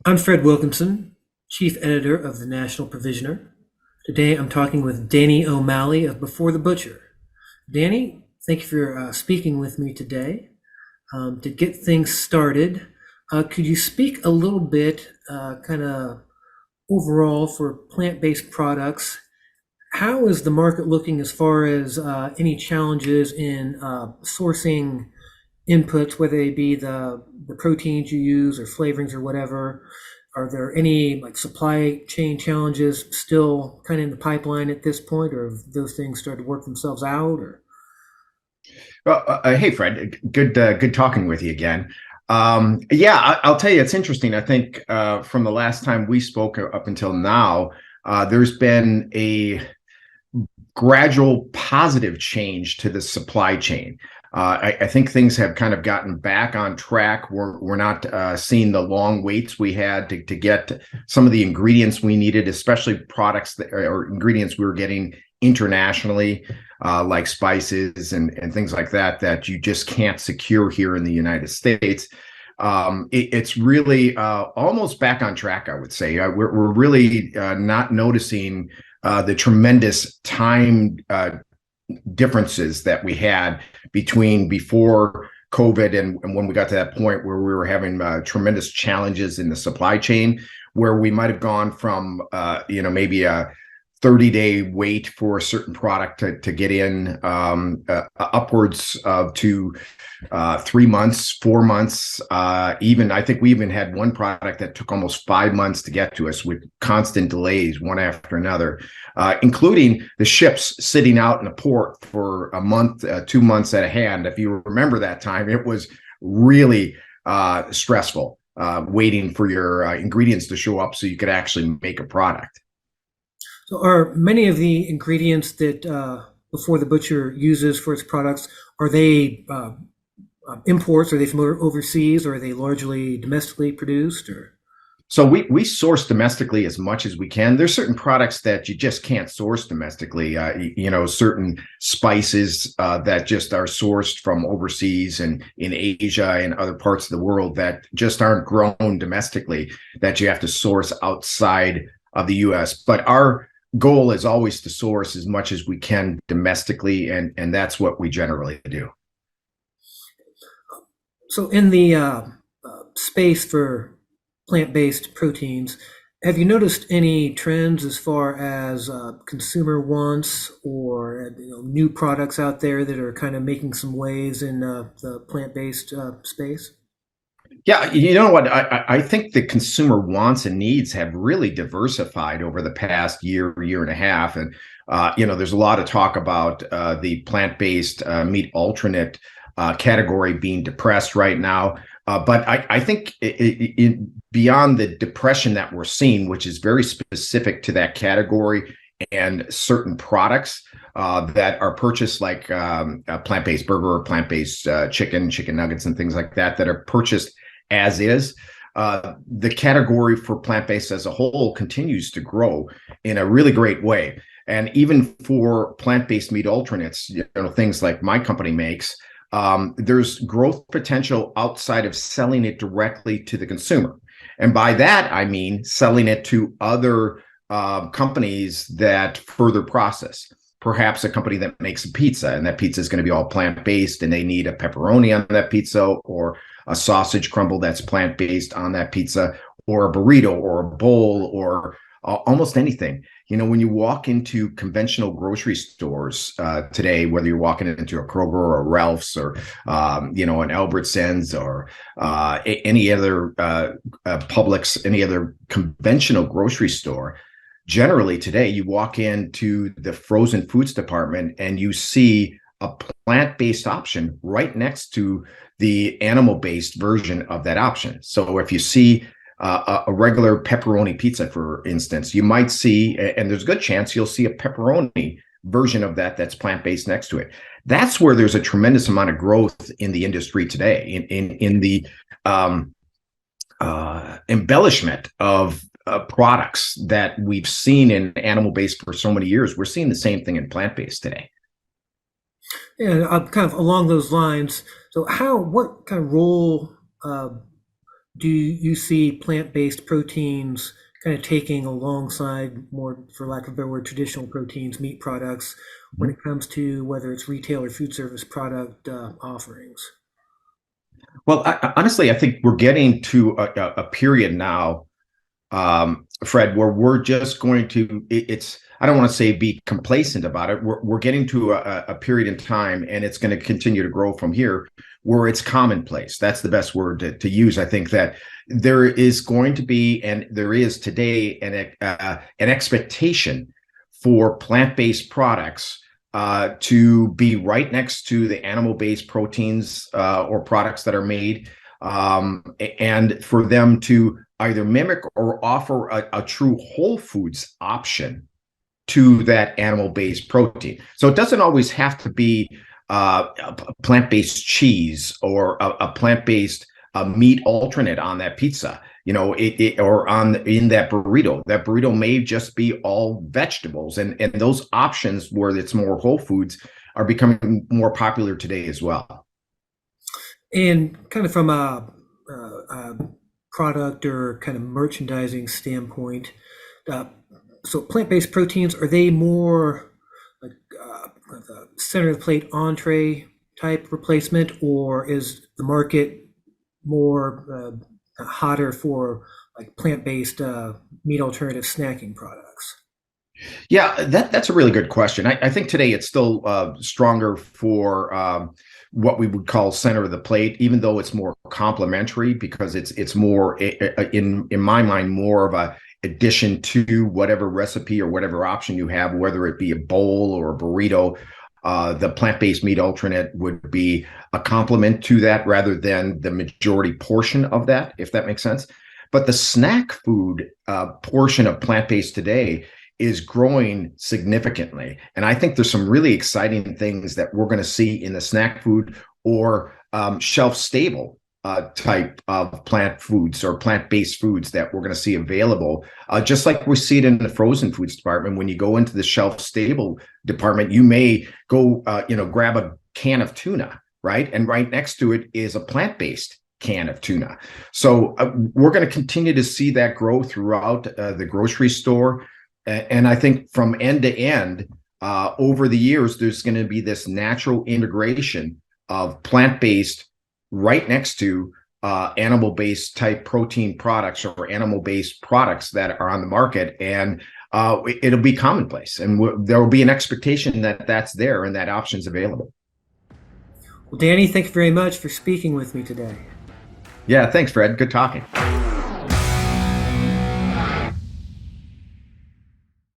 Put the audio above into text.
I'm Fred Wilkinson, Chief Editor of the National Provisioner. Today I'm talking with Danny O'Malley of Before the Butcher. Danny, thank you for speaking with me today. To get things started, could you speak a little bit, kind of overall for plant-based products? How is the market looking as far as any challenges in sourcing inputs, whether they be the proteins you use or flavorings or whatever? Are there any like supply chain challenges still kind of in the pipeline at this point, or have those things started to work themselves out? Or Hey, Fred, good talking with you again. Yeah, I'll tell you, it's interesting. I think from the last time we spoke up until now, there's been a gradual positive change to the supply chain. I think things have kind of gotten back on track. We're not seeing the long waits we had to get some of the ingredients we needed, especially products or ingredients we were getting internationally, like spices and things like that you just can't secure here in the United States. It's really almost back on track, I would say. We're really not noticing the tremendous time differences that we had between before COVID and when we got to that point where we were having tremendous challenges in the supply chain, where we might have gone from maybe a 30-day wait for a certain product to get in, upwards of to 3 months, 4 months. Even I think we even had one product that took almost 5 months to get to us with constant delays, one after another, including the ships sitting out in the port for a month, 2 months at a hand. If you remember that time, it was really stressful, waiting for your ingredients to show up so you could actually make a product. so are many of the ingredients that Before the Butcher uses for its products, are they imports? Are they from overseas, or are they largely domestically produced? Or So we source domestically as much as we can. There's certain products that you just can't source domestically. Certain spices that just are sourced from overseas and in Asia and other parts of the world that just aren't grown domestically, that you have to source outside of the U.S. But our goal is always to source as much as we can domestically, and that's what we generally do. so in the space for plant-based proteins, have you noticed any trends as far as consumer wants or new products out there that are kind of making some waves in the plant-based space? Yeah, you know what? I think the consumer wants and needs have really diversified over the past year and a half. And, there's a lot of talk about the plant-based meat alternate category being depressed right now. But I think beyond the depression that we're seeing, which is very specific to that category and certain products that are purchased, like a plant-based burger or plant-based chicken nuggets and things like that are purchased as is. The category for plant-based as a whole continues to grow in a really great way. And even for plant-based meat alternates, things like my company makes, there's growth potential outside of selling it directly to the consumer. And by that, I mean selling it to other companies that further process. Perhaps a company that makes a pizza, and that pizza is going to be all plant-based, and they need a pepperoni on that pizza, or a sausage crumble that's plant-based on that pizza, or a burrito, or a bowl, or almost anything. When you walk into conventional grocery stores today, whether you're walking into a Kroger or a Ralph's or, an Albertsons or any other Publix, any other conventional grocery store, generally today you walk into the frozen foods department and you see a plant-based option right next to the animal-based version of that option. So if you see a regular pepperoni pizza, for instance, you might see, and there's a good chance you'll see a pepperoni version of that's plant-based next to it. That's where there's a tremendous amount of growth in the industry today, in the embellishment of products that we've seen in animal-based for so many years. We're seeing the same thing in plant-based today. And kind of along those lines, so what kind of role do you see plant-based proteins kind of taking alongside more, for lack of a better word, traditional proteins, meat products, when it comes to whether it's retail or food service product offerings? Well, honestly, I think we're getting to a period now, Fred, where we're just going to, it's, I don't want to say be complacent about it. We're getting to a period in time, and it's going to continue to grow from here, where it's commonplace. That's the best word to use. I think that there is going to be, and there is today, an expectation for plant-based products to be right next to the animal-based proteins or products that are made, and for them to either mimic or offer a true whole foods option to that animal-based protein. So it doesn't always have to be a plant-based cheese or a plant-based meat alternate on that pizza, or in that burrito. That burrito may just be all vegetables, and those options where it's more whole foods are becoming more popular today as well. And kind of from a product or kind of merchandising standpoint, so plant-based proteins, are they more like the center of the plate entree type replacement, or is the market more hotter for like plant-based meat alternative snacking products? Yeah, that's a really good question. I think today it's still stronger for what we would call center of the plate, even though it's more complementary, because it's more, in my mind, more of a addition to whatever recipe or whatever option you have, whether it be a bowl or a burrito. The plant-based meat alternate would be a complement to that rather than the majority portion of that, if that makes sense. But the snack food portion of plant-based today is growing significantly. And I think there's some really exciting things that we're going to see in the snack food or shelf-stable type of plant foods or plant-based foods that we're going to see available, just like we see it in the frozen foods department. When you go into the shelf-stable department, you may go, grab a can of tuna, right? And right next to it is a plant-based can of tuna. So we're going to continue to see that grow throughout the grocery store. And I think from end to end, over the years, there's going to be this natural integration of plant-based right next to animal-based type protein products or animal-based products that are on the market. And it'll be commonplace. And there will be an expectation that that's there and that option's available. Well, Danny, thank you very much for speaking with me today. Yeah, thanks, Fred. Good talking.